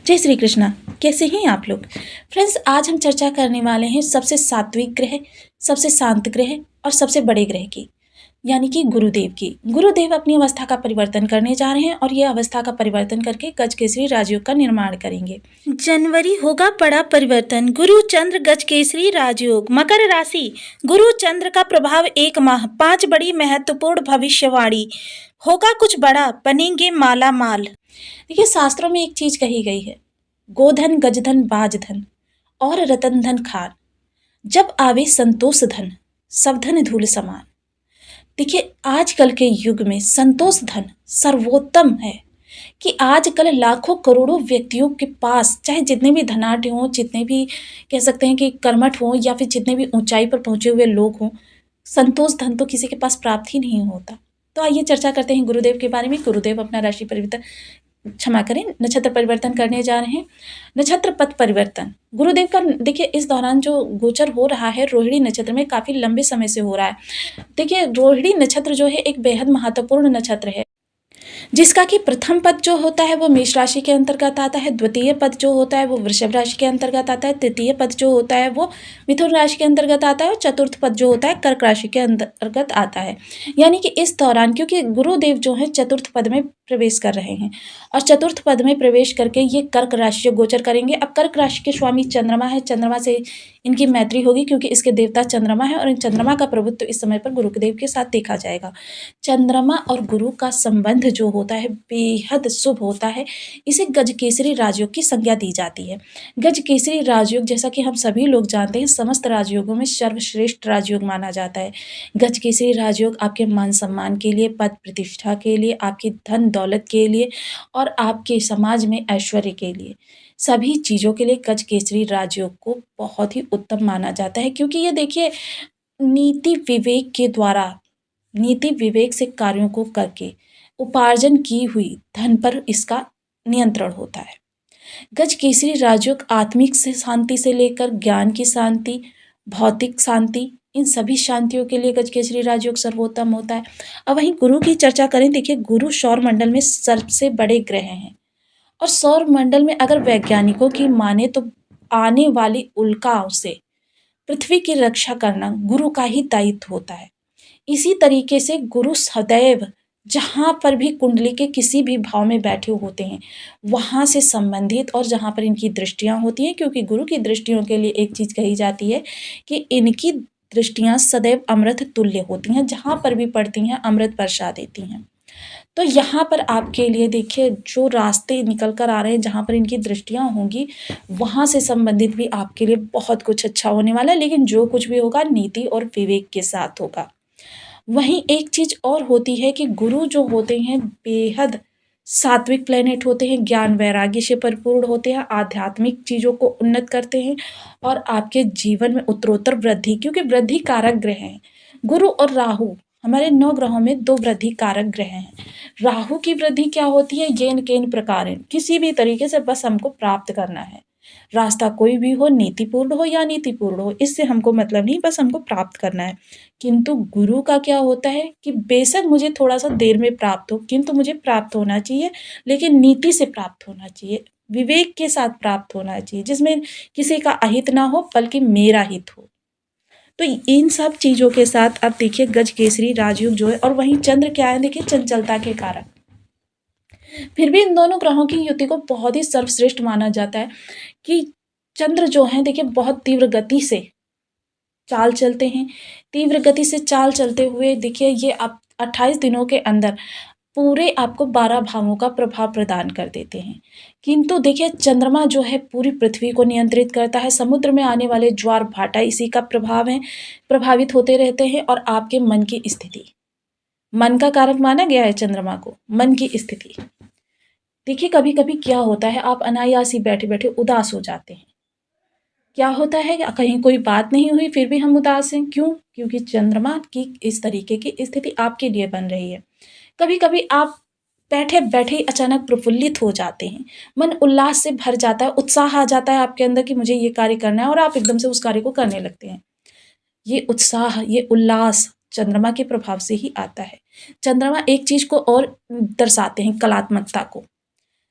जय श्री कृष्णा। कैसे हैं आप लोग फ्रेंड्स? आज हम चर्चा करने वाले हैं सबसे सात्विक ग्रह, सबसे शांत ग्रह और सबसे बड़े ग्रह की, यानी कि गुरुदेव की। गुरुदेव अपनी अवस्था का परिवर्तन करने जा रहे हैं और ये अवस्था का परिवर्तन करके गजकेसरी राजयोग का निर्माण करेंगे। जनवरी होगा बड़ा परिवर्तन। गुरु चंद्र गजकेसरी राजयोग। मकर राशि। गुरु चंद्र का प्रभाव 1 माह। 5 बड़ी महत्वपूर्ण भविष्यवाणी। होगा कुछ बड़ा, बनेंगे माला माल। देखिए, शास्त्रों में एक चीज कही गई है, गोधन गजधन बाजधन और रतन धन खान, जब आवे संतोष धन, सब धन धूल समान। देखिए, आजकल के युग में संतोष धन सर्वोत्तम है कि आजकल लाखों करोड़ों व्यक्तियों के पास, चाहे जितने भी धनाढ्य हों, जितने भी कह सकते हैं कि कर्मठ हों, या फिर जितने भी ऊंचाई पर पहुंचे हुए लोग हों, संतोष धन तो किसी के पास प्राप्त ही नहीं होता। तो आइए चर्चा करते हैं गुरुदेव के बारे में। गुरुदेव अपना राशि परिवर्तन, क्षमा करें, नक्षत्र परिवर्तन करने जा रहे हैं। नक्षत्र पथ परिवर्तन गुरुदेव का देखिए इस दौरान जो गोचर हो रहा है रोहिणी नक्षत्र में, काफी लंबे समय से हो रहा है। देखिए, रोहिणी नक्षत्र जो है एक बेहद महत्वपूर्ण नक्षत्र है, जिसका कि प्रथम पद जो होता है वो मेष राशि के अंतर्गत आता है, द्वितीय पद जो होता है वो वृषभ राशि के अंतर्गत आता है, तृतीय पद जो होता है वो मिथुन राशि के अंतर्गत आता है और चतुर्थ पद जो होता है कर्क राशि के अंतर्गत आता है। यानी कि इस दौरान, क्योंकि गुरुदेव जो है चतुर्थ पद में प्रवेश कर रहे हैं और चतुर्थ पद में प्रवेश करके ये कर्क राशि गोचर करेंगे। अब कर्क राशि के स्वामी चंद्रमा है, चंद्रमा से इनकी मैत्री होगी क्योंकि इसके देवता चंद्रमा है और इन चंद्रमा का प्रभुत्व इस समय पर गुरुदेव के साथ देखा जाएगा। चंद्रमा और गुरु का संबंध जो होता है बेहद शुभ होता है, इसे गजकेसरी राजयोग की संज्ञा दी जाती है। गजकेसरी राजयोग, जैसा कि हम सभी लोग जानते हैं, समस्त राजयोगों में सर्वश्रेष्ठ राजयोग माना जाता है। गजकेसरी राजयोग आपके मान सम्मान के लिए, पद प्रतिष्ठा के लिए, आपकी धन दौलत के लिए और आपके समाज में ऐश्वर्य के लिए, सभी चीज़ों के लिए गजकेसरी राजयोग को बहुत ही उत्तम माना जाता है। क्योंकि ये देखिए, नीति विवेक के द्वारा, नीति विवेक से कार्यों को करके उपार्जन की हुई धन पर इसका नियंत्रण होता है। गजकेसरी राजयोग आत्मिक से शांति से लेकर ज्ञान की शांति, भौतिक शांति, इन सभी शांतियों के लिए गजकेसरी राजयोग सर्वोत्तम होता है। अब वहीं गुरु की चर्चा करें, देखिए गुरु सौर मंडल में सबसे बड़े ग्रह हैं और सौर मंडल में अगर वैज्ञानिकों की माने तो आने वाली उल्काओं से पृथ्वी की रक्षा करना गुरु का ही दायित्व होता है। इसी तरीके से गुरु सदैव जहाँ पर भी कुंडली के किसी भी भाव में बैठे होते हैं वहाँ से संबंधित, और जहाँ पर इनकी दृष्टियाँ होती हैं, क्योंकि गुरु की दृष्टियों के लिए एक चीज़ कही जाती है कि इनकी दृष्टियाँ सदैव अमृत तुल्य होती हैं, जहाँ पर भी पड़ती हैं अमृत वर्षा देती हैं। तो यहाँ पर आपके लिए देखिए जो रास्ते निकल कर आ रहे हैं, जहाँ पर इनकी दृष्टियाँ होंगी वहाँ से संबंधित भी आपके लिए बहुत कुछ अच्छा होने वाला है, लेकिन जो कुछ भी होगा नीति और विवेक के साथ होगा। वहीं एक चीज और होती है कि गुरु जो होते हैं बेहद सात्विक प्लेनेट होते हैं, ज्ञान वैराग्य से परिपूर्ण होते हैं, आध्यात्मिक चीज़ों को उन्नत करते हैं और आपके जीवन में उत्तरोत्तर वृद्धि, क्योंकि वृद्धि कारक ग्रह हैं गुरु और राहु। हमारे 9 ग्रहों में 2 वृद्धि कारक ग्रह हैं। राहु की वृद्धि क्या होती है? येन केन प्रकार, किसी भी तरीके से बस हमको प्राप्त करना है, रास्ता कोई भी हो, नीतिपूर्ण हो या नीतिपूर्ण हो, इससे हमको मतलब नहीं, बस हमको प्राप्त करना है। किंतु गुरु का क्या होता है कि बेशक मुझे थोड़ा सा देर में प्राप्त हो, किंतु मुझे प्राप्त होना चाहिए, लेकिन नीति से प्राप्त होना चाहिए, विवेक के साथ प्राप्त होना चाहिए, जिसमें किसी का अहित ना हो बल्कि मेरा हित हो। तो इन सब चीज़ों के साथ अब देखिए गजकेसरी राजयोग जो है, और वहीं चंद्र क्या है, देखिए चंचलता के कारण, फिर भी इन दोनों ग्रहों की युति को बहुत ही सर्वश्रेष्ठ माना जाता है कि चंद्र जो है देखिए बहुत तीव्र गति से चाल चलते हैं। तीव्र गति से चाल चलते हुए देखिए ये आप 28 दिनों के अंदर पूरे आपको 12 भावों का प्रभाव प्रदान कर देते हैं। किंतु देखिए चंद्रमा जो है पूरी पृथ्वी को नियंत्रित करता है, समुद्र में आने वाले ज्वार भाटा इसी का प्रभाव है, प्रभावित होते रहते हैं। और आपके मन की स्थिति, मन का कारक माना गया है चंद्रमा को, मन की स्थिति। देखिए कभी कभी क्या होता है, आप अनायास ही बैठे बैठे उदास हो जाते हैं। क्या होता है, कहीं कोई बात नहीं हुई फिर भी हम उदास हैं, क्यों? क्योंकि चंद्रमा की इस तरीके की स्थिति आपके लिए बन रही है। कभी कभी आप बैठे बैठे ही अचानक प्रफुल्लित हो जाते हैं, मन उल्लास से भर जाता है, उत्साह आ जाता है आपके अंदर कि मुझे ये कार्य करना है, और आप एकदम से उस कार्य को करने लगते हैं। ये उत्साह, ये उल्लास चंद्रमा के प्रभाव से ही आता है। चंद्रमा एक चीज को और दर्शाते हैं, कलात्मकता को।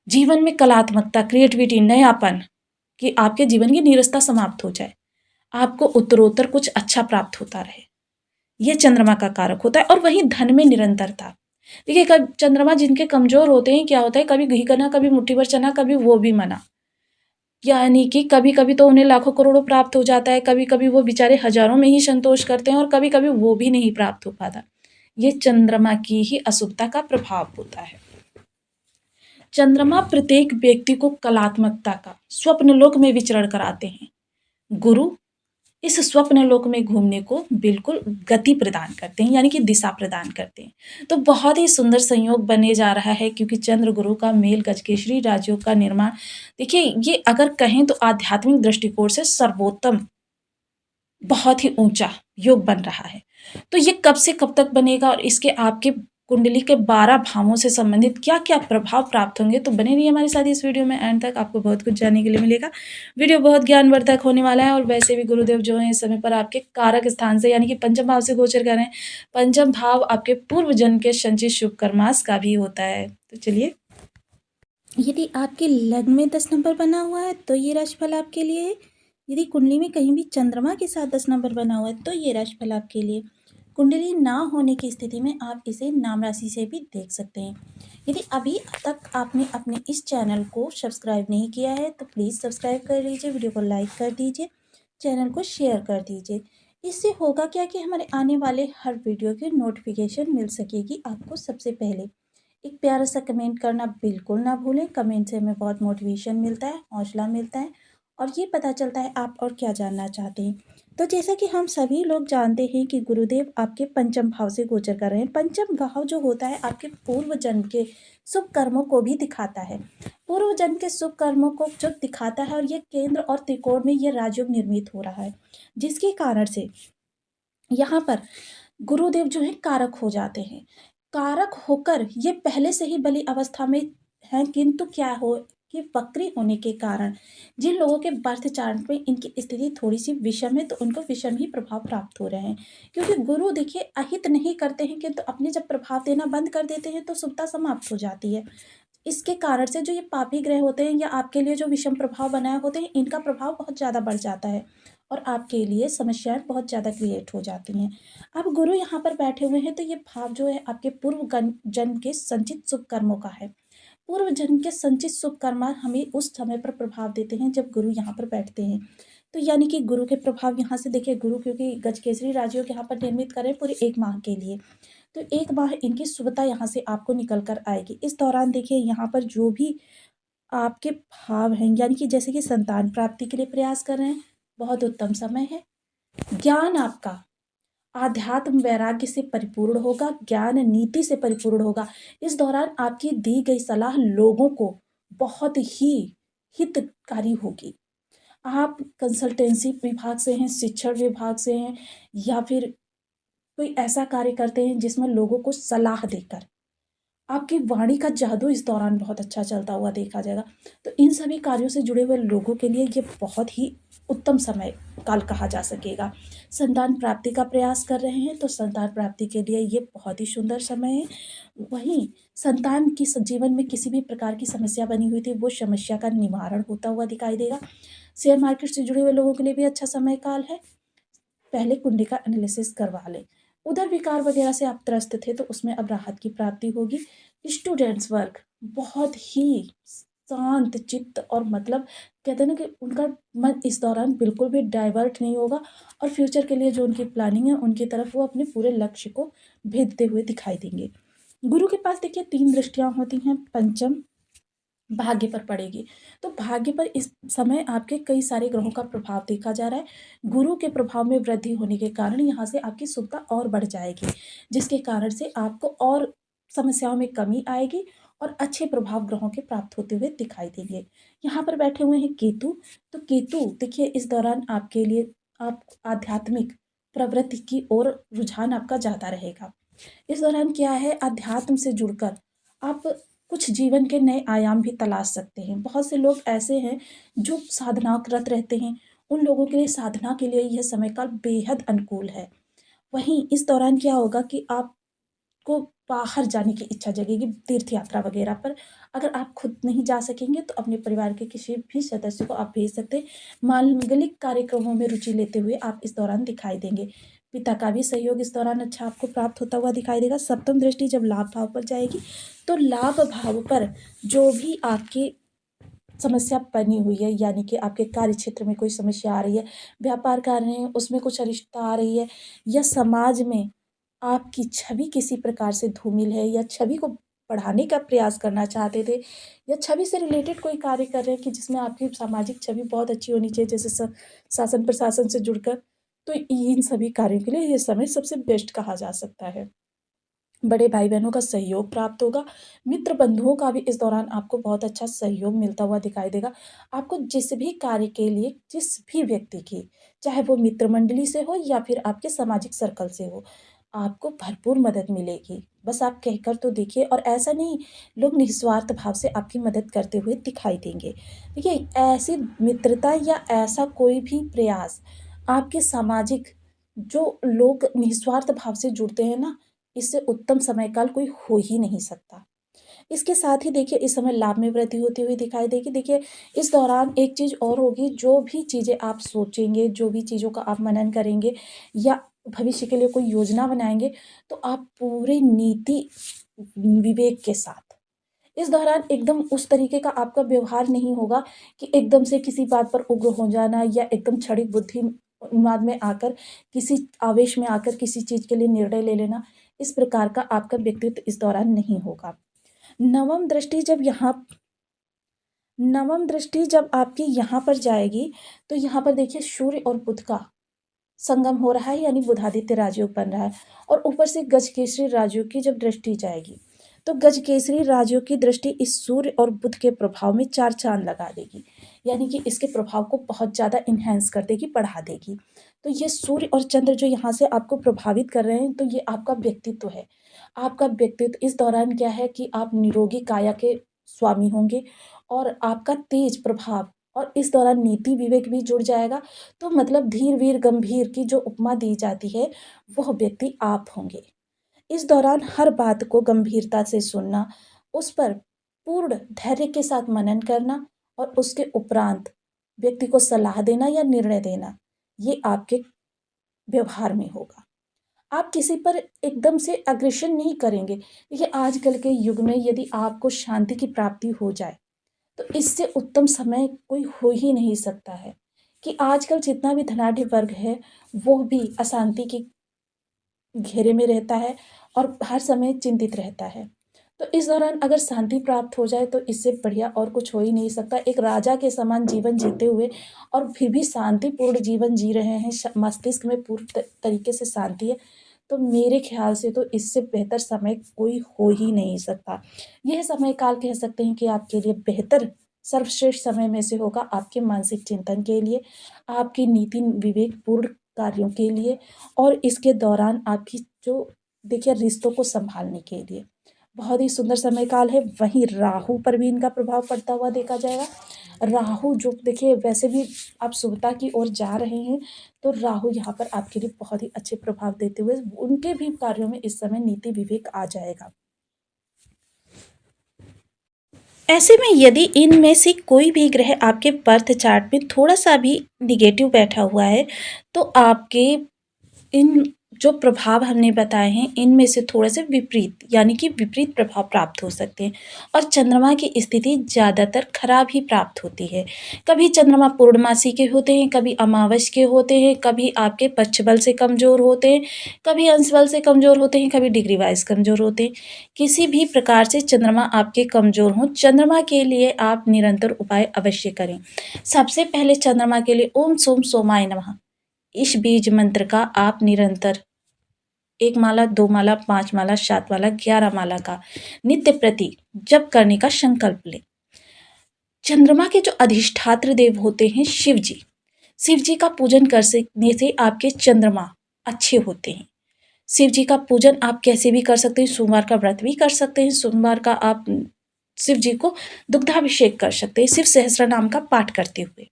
जीवन में कलात्मकता, क्रिएटिविटी, नयापन, कि आपके जीवन की नीरसता समाप्त हो जाए, आपको उत्तरोत्तर कुछ अच्छा प्राप्त होता रहे। ये चंद्रमा का कारक होता है। और वहीं धन में निरंतरता। देखिए, कब चंद्रमा जिनके कमजोर होते हैं, क्या होता है, कभी घी करना, कभी मुट्ठी भर चना, कभी वो भी मना। यानी कि कभी कभी तो उन्हें लाखों करोड़ों प्राप्त हो जाता है, कभी कभी वो बेचारे हजारों में ही संतोष करते हैं, और कभी कभी वो भी नहीं प्राप्त हो पाता। ये चंद्रमा की ही अशुभता का प्रभाव होता है। चंद्रमा प्रत्येक व्यक्ति को कलात्मकता का स्वप्न लोक में विचरण कराते हैं। गुरु इस स्वप्न लोक में घूमने को बिल्कुल गति प्रदान करते हैं, यानी कि दिशा प्रदान करते हैं। तो बहुत ही सुंदर संयोग बने जा रहा है, क्योंकि चंद्र गुरु का मेल गजकेसरी राजयोग का निर्माण, देखिए ये अगर कहें तो आध्यात्मिक दृष्टिकोण से सर्वोत्तम, बहुत ही ऊंचा योग बन रहा है। तो ये कब से कब तक बनेगा, और इसके आपके कुंडली के 12 भावों से संबंधित क्या क्या प्रभाव प्राप्त होंगे, तो बने रहिए हमारे साथ इस वीडियो में एंड तक, आपको बहुत कुछ जानने के लिए मिलेगा। वीडियो बहुत ज्ञानवर्धक होने वाला है। और वैसे भी गुरुदेव जो है इस समय पर आपके कारक स्थान से, यानी कि पंचम भाव से गोचर कर रहे हैं। पंचम भाव आपके पूर्व जन्म के संचित शुभ कर्मास का भी होता है। तो चलिए, यदि आपके लग्न में 10 नंबर बना हुआ है तो ये राशिफल आपके लिए है। यदि कुंडली में कहीं भी चंद्रमा के साथ 10 नंबर बना हुआ है तो ये राशिफल आपके लिए। कुंडली ना होने की स्थिति में आप इसे नाम राशि से भी देख सकते हैं। यदि अभी तक आपने अपने इस चैनल को सब्सक्राइब नहीं किया है तो प्लीज़ सब्सक्राइब कर लीजिए, वीडियो को लाइक कर दीजिए, चैनल को शेयर कर दीजिए। इससे होगा क्या कि हमारे आने वाले हर वीडियो की नोटिफिकेशन मिल सकेगी आपको सबसे पहले। एक प्यारा सा कमेंट करना बिल्कुल ना भूलें। कमेंट से हमें बहुत मोटिवेशन मिलता है, हौसला मिलता है, और ये पता चलता है आप और क्या जानना चाहते हैं। तो जैसा कि हम सभी लोग जानते हैं कि गुरुदेव आपके पंचम भाव से गोचर कर रहे हैं। पंचम भाव जो होता है आपके पूर्व जन्म के शुभ कर्मों को भी दिखाता है। पूर्व जन्म के शुभ कर्मों को जो दिखाता है, और ये केंद्र और त्रिकोण में ये राजयोग निर्मित हो रहा है, जिसके कारण से यहाँ पर गुरुदेव जो है कारक हो जाते हैं। कारक होकर ये पहले से ही बली अवस्था में हैं, किंतु क्या हो कि वक्री होने के कारण जिन लोगों के बर्थ चार्ट में इनकी स्थिति थोड़ी सी विषम है, तो उनको विषम ही प्रभाव प्राप्त हो रहे हैं। क्योंकि गुरु देखिए अहित नहीं करते हैं, किंतु अपने जब प्रभाव देना बंद कर देते हैं तो शुभता समाप्त हो जाती है। इसके कारण से जो ये पापी ग्रह होते हैं, या आपके लिए जो विषम प्रभाव बनाए होते हैं, इनका प्रभाव बहुत ज़्यादा बढ़ जाता है, और आपके लिए समस्याएं बहुत ज़्यादा क्रिएट हो जाती हैं। अब गुरु यहाँ पर बैठे हुए हैं, तो ये भाव जो है आपके जन्म के संचित शुभ कर्मों का है। पूर्व जन्म के संचित शुभ कर्म हमें उस समय पर प्रभाव देते हैं जब गुरु यहाँ पर बैठते हैं। तो यानी कि गुरु के प्रभाव यहाँ से देखिए, गुरु क्योंकि गजकेसरी राजयोग यहाँ पर निर्मित करें पूरे 1 माह के लिए, तो 1 माह इनकी शुभता यहाँ से आपको निकल कर आएगी। इस दौरान देखिए यहाँ पर जो भी आपके भाव हैं, यानी कि जैसे कि संतान प्राप्ति के लिए प्रयास कर रहे हैं, बहुत उत्तम समय है। ज्ञान आपका आध्यात्म वैराग्य से परिपूर्ण होगा, ज्ञान नीति से परिपूर्ण होगा। इस दौरान आपकी दी गई सलाह लोगों को बहुत ही हितकारी होगी। आप कंसल्टेंसी विभाग से हैं, शिक्षण विभाग से हैं, या फिर कोई ऐसा कार्य करते हैं जिसमें लोगों को सलाह देकर, आपकी वाणी का जादू इस दौरान बहुत अच्छा चलता हुआ देखा जाएगा। तो इन सभी कार्यों से जुड़े हुए लोगों के लिए ये बहुत ही उत्तम समय काल कहा जा सकेगा। संतान प्राप्ति का प्रयास कर रहे हैं तो संतान प्राप्ति के लिए ये बहुत ही सुंदर समय है। वहीं संतान की जीवन में किसी भी प्रकार की समस्या बनी हुई थी, वो समस्या का निवारण होता हुआ दिखाई देगा। शेयर मार्केट से जुड़े हुए लोगों के लिए भी अच्छा समय काल है। पहले कुंडली का एनालिसिस करवा लें। उधर विकार वगैरह से आप त्रस्त थे तो उसमें अब राहत की प्राप्ति होगी। स्टूडेंट्स वर्ग बहुत ही शांत चित्त, और मतलब कहते हैं ना कि उनका मन इस दौरान बिल्कुल भी डाइवर्ट नहीं होगा, और फ्यूचर के लिए जो उनकी प्लानिंग है उनकी तरफ वो अपने पूरे लक्ष्य को भेजते हुए दिखाई देंगे। गुरु के पास देखिए 3 दृष्टियां होती हैं। पंचम भाग्य पर पड़ेगी, तो भाग्य पर इस समय आपके कई सारे ग्रहों का प्रभाव देखा जा रहा है। गुरु के प्रभाव में वृद्धि होने के कारण यहाँ से आपकी शुभता और बढ़ जाएगी, जिसके कारण से आपको और समस्याओं में कमी आएगी, और अच्छे प्रभाव ग्रहों के प्राप्त होते हुए दिखाई देंगे। यहाँ पर बैठे हुए हैं केतु। तो केतु देखिए इस दौरान आपके लिए आप आध्यात्मिक प्रवृत्ति की ओर रुझान आपका ज़्यादा रहेगा। इस दौरान क्या है, अध्यात्म से जुड़कर आप कुछ जीवन के नए आयाम भी तलाश सकते हैं। बहुत से लोग ऐसे हैं जो साधनारत रहते हैं, उन लोगों के लिए साधना के लिए यह समय काल बेहद अनुकूल है। वहीं इस दौरान क्या होगा कि आप आपको बाहर जाने की इच्छा जगेगी तीर्थ यात्रा वगैरह पर। अगर आप खुद नहीं जा सकेंगे तो अपने परिवार के किसी भी सदस्य को आप भेज सकते हैं। मांगलिक कार्यक्रमों में रुचि लेते हुए आप इस दौरान दिखाई देंगे। पिता का भी सहयोग इस दौरान अच्छा आपको प्राप्त होता हुआ दिखाई देगा। सप्तम दृष्टि जब लाभ भाव पर जाएगी तो लाभ भाव पर जो भी आपकी समस्या बनी हुई है, यानी कि आपके कार्य क्षेत्र में कोई समस्या आ रही है, व्यापार कर रहे हैं उसमें कुछ अनिश्चितता आ रही है, या समाज में आपकी छवि किसी प्रकार से धूमिल है, या छवि को बढ़ाने का प्रयास करना चाहते थे, या छवि से रिलेटेड कोई कार्य कर रहे हैं कि जिसमें आपकी सामाजिक छवि बहुत अच्छी होनी चाहिए, जैसे शासन प्रशासन से जुड़कर, तो इन सभी कार्यों के लिए ये समय सबसे बेस्ट कहा जा सकता है। बड़े भाई बहनों का सहयोग प्राप्त होगा। मित्र बंधुओं का भी इस दौरान आपको बहुत अच्छा सहयोग मिलता हुआ दिखाई देगा। आपको जिस भी कार्य के लिए जिस भी व्यक्ति की, चाहे वो मित्र मंडली से हो या फिर आपके सामाजिक सर्कल से हो, आपको भरपूर मदद मिलेगी। बस आप कहकर तो देखिए, और ऐसा नहीं, लोग निस्वार्थ भाव से आपकी मदद करते हुए दिखाई देंगे। देखिए, ऐसी मित्रता या ऐसा कोई भी प्रयास आपके सामाजिक जो लोग निस्वार्थ भाव से जुड़ते हैं ना, इससे उत्तम समय काल कोई हो ही नहीं सकता। इसके साथ ही देखिए, इस समय लाभ में वृद्धि होती हुई दिखाई देगी। देखिए, इस दौरान एक चीज़ और होगी, जो भी चीज़ें आप सोचेंगे, जो भी चीज़ों का आप मनन करेंगे या भविष्य के लिए कोई योजना बनाएँगे, तो आप पूरी नीति विवेक के साथ, इस दौरान एकदम उस तरीके का आपका व्यवहार नहीं होगा कि एकदम से किसी बात पर उग्र हो जाना, या एकदम क्षणिक बुद्धि उन्माद में आकर, किसी आवेश में आकर किसी चीज़ के लिए निर्णय ले लेना। इस प्रकार का आपका व्यक्तित्व इस दौरान नहीं होगा। नवम दृष्टि जब यहाँ नवम दृष्टि जब आपकी यहाँ पर जाएगी, तो यहाँ पर देखिए सूर्य और बुध का संगम हो रहा है, यानी बुधादित्य राजयोग बन रहा है, और ऊपर से गजकेसरी राजयोग की जब दृष्टि जाएगी, तो गजकेसरी राजयोग की दृष्टि इस सूर्य और बुध के प्रभाव में चार चांद लगा देगी, यानी कि इसके प्रभाव को बहुत ज़्यादा इन्हेंस कर देगी, बढ़ा देगी। तो ये सूर्य और चंद्र जो यहाँ से आपको प्रभावित कर रहे हैं, तो ये आपका व्यक्तित्व है। आपका व्यक्तित्व इस दौरान क्या है कि आप निरोगी काया के स्वामी होंगे, और आपका तेज प्रभाव, और इस दौरान नीति विवेक भी जुड़ जाएगा। तो मतलब धीर वीर गंभीर की जो उपमा दी जाती है, वह व्यक्ति आप होंगे। इस दौरान हर बात को गंभीरता से सुनना, उस पर पूर्ण धैर्य के साथ मनन करना, और उसके उपरांत व्यक्ति को सलाह देना या निर्णय देना, ये आपके व्यवहार में होगा। आप किसी पर एकदम से अग्रेशन नहीं करेंगे। देखिए, आजकल के युग में यदि आपको शांति की प्राप्ति हो जाए, तो इससे उत्तम समय कोई हो ही नहीं सकता है। कि आजकल जितना भी धनाढ्य वर्ग है, वो भी अशांति के घेरे में रहता है और हर समय चिंतित रहता है। तो इस दौरान अगर शांति प्राप्त हो जाए, तो इससे बढ़िया और कुछ हो ही नहीं सकता। एक राजा के समान जीवन जीते हुए और फिर भी शांतिपूर्ण जीवन जी रहे हैं, मस्तिष्क में पूर्ण तरीके से शांति है, तो मेरे ख्याल से तो इससे बेहतर समय कोई हो ही नहीं सकता। यह समय काल कह सकते हैं कि आपके लिए बेहतर सर्वश्रेष्ठ समय में से होगा, आपके मानसिक चिंतन के लिए, आपकी नीति विवेकपूर्ण कार्यों के लिए, और इसके दौरान आपकी जो देखिए रिश्तों को संभालने के लिए बहुत ही सुंदर समय काल है। वहीं राहु पर भी इनका प्रभाव पड़ता हुआ देखा जाएगा। राहु जो देखिए, वैसे भी आप शुभता की ओर जा रहे हैं, तो राहु यहाँ पर आपके लिए बहुत ही अच्छे प्रभाव देते हुए उनके भी कार्यों में इस समय नीति विवेक आ जाएगा। ऐसे में यदि इनमें से कोई भी ग्रह आपके बर्थ चार्ट में थोड़ा सा भी निगेटिव बैठा हुआ है, तो आपके इन जो प्रभाव हमने बताए हैं, इनमें से थोड़े से विपरीत, यानी कि विपरीत प्रभाव प्राप्त हो सकते हैं, और चंद्रमा की स्थिति ज़्यादातर खराब ही प्राप्त होती है। कभी चंद्रमा पूर्णमासी के होते हैं, कभी अमावस के होते हैं, कभी आपके पक्ष बल से कमज़ोर होते हैं, कभी अंश बल से कमज़ोर होते हैं, कभी डिग्री वाइज कमज़ोर होते हैं। किसी भी प्रकार से चंद्रमा आपके कमज़ोर हों, चंद्रमा के लिए आप निरंतर उपाय अवश्य करें। सबसे पहले चंद्रमा के लिए ओम सोम सोमाय नमः, इस बीज मंत्र का आप निरंतर 1 माला, 2 माला, 5 माला, 7 माला, 11 माला का नित्य प्रति जप करने का संकल्प लें। चंद्रमा के जो अधिष्ठात्र देव होते हैं शिव जी, शिव जी का पूजन करने से आपके चंद्रमा अच्छे होते हैं। शिव जी का पूजन आप कैसे भी कर सकते हैं, सोमवार का व्रत भी कर सकते हैं, सोमवार का आप शिव जी को दुग्धाभिषेक कर सकते हैं, शिव सहस्त्र नाम का पाठ करते हुए।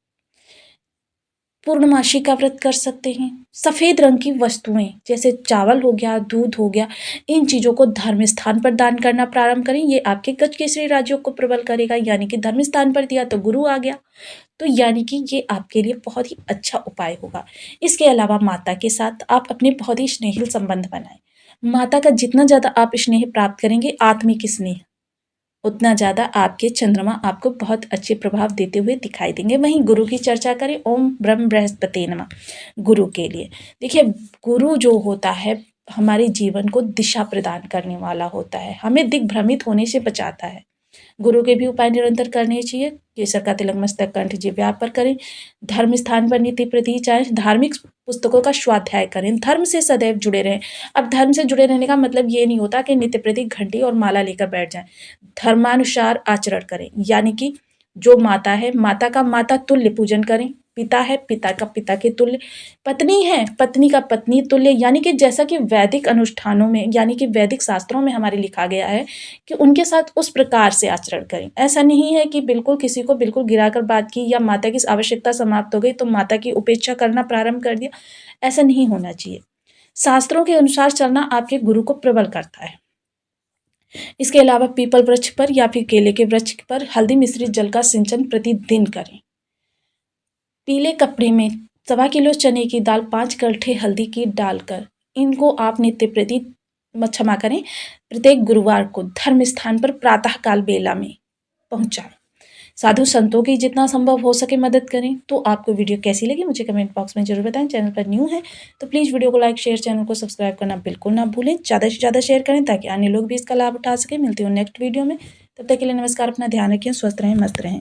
पूर्णमासी का व्रत कर सकते हैं। सफ़ेद रंग की वस्तुएं जैसे चावल हो गया, दूध हो गया, इन चीज़ों को धर्म स्थान पर दान करना प्रारंभ करें। ये आपके गज केसरी राज्यों को प्रबल करेगा, यानी कि धर्म स्थान पर दिया तो गुरु आ गया, तो यानी कि ये आपके लिए बहुत ही अच्छा उपाय होगा। इसके अलावा माता के साथ आप अपने बहुत ही स्नेहिल संबंध बनाएं। माता का जितना ज़्यादा आप स्नेह प्राप्त करेंगे, आत्मिक स्नेह, उतना ज़्यादा आपके चंद्रमा आपको बहुत अच्छे प्रभाव देते हुए दिखाई देंगे। वहीं गुरु की चर्चा करें, ओम ब्रह्म बृहस्पति नमः। गुरु के लिए देखिए, गुरु जो होता है हमारे जीवन को दिशा प्रदान करने वाला होता है, हमें दिग्भ्रमित होने से बचाता है। गुरु के भी उपाय निरंतर करने चाहिए। केसर का तिलक मस्तक कंठ जिह्वा पर करें। धर्म स्थान पर नित्य प्रति जाएं। धार्मिक पुस्तकों का स्वाध्याय करें। धर्म से सदैव जुड़े रहें। अब धर्म से जुड़े रहने का मतलब ये नहीं होता कि नित्य प्रति घंटी और माला लेकर बैठ जाएं। धर्मानुसार आचरण करें, यानी कि जो माता है, माता का माता तुल्य पूजन करें। पिता है, पिता का पिता के तुल्य। पत्नी है, पत्नी का पत्नी तुल्य, यानी कि जैसा कि वैदिक अनुष्ठानों में, यानी कि वैदिक शास्त्रों में हमारे लिखा गया है कि उनके साथ उस प्रकार से आचरण करें। ऐसा नहीं है कि बिल्कुल किसी को बिल्कुल गिराकर बात की, या माता की आवश्यकता समाप्त हो गई तो माता की उपेक्षा करना प्रारंभ कर दिया। ऐसा नहीं होना चाहिए। शास्त्रों के अनुसार चलना आपके गुरु को प्रबल करता है। इसके अलावा पीपल वृक्ष पर या फिर केले के वृक्ष पर हल्दी मिश्रित जल का सिंचन प्रतिदिन करें। पीले कपड़े में 1.25 किलो चने की दाल, 5 गट्ठे हल्दी की डालकर इनको आप नित्य प्रति क्षमा करें प्रत्येक गुरुवार को धर्म स्थान पर प्रातःकाल बेला में पहुंचाएं। साधु संतों की जितना संभव हो सके मदद करें। तो आपको वीडियो कैसी लगी मुझे कमेंट बॉक्स में जरूर बताएं। चैनल पर न्यू है तो प्लीज़ वीडियो को लाइक शेयर, चैनल को सब्सक्राइब करना बिल्कुल ना भूलें। ज़्यादा से ज़्यादा शेयर करें ताकि अन्य लोग भी इसका लाभ उठा सकें। मिलती हूँ नेक्स्ट वीडियो में, तब तक के लिए नमस्कार। अपना ध्यान रखें, स्वस्थ रहें, मस्त रहें।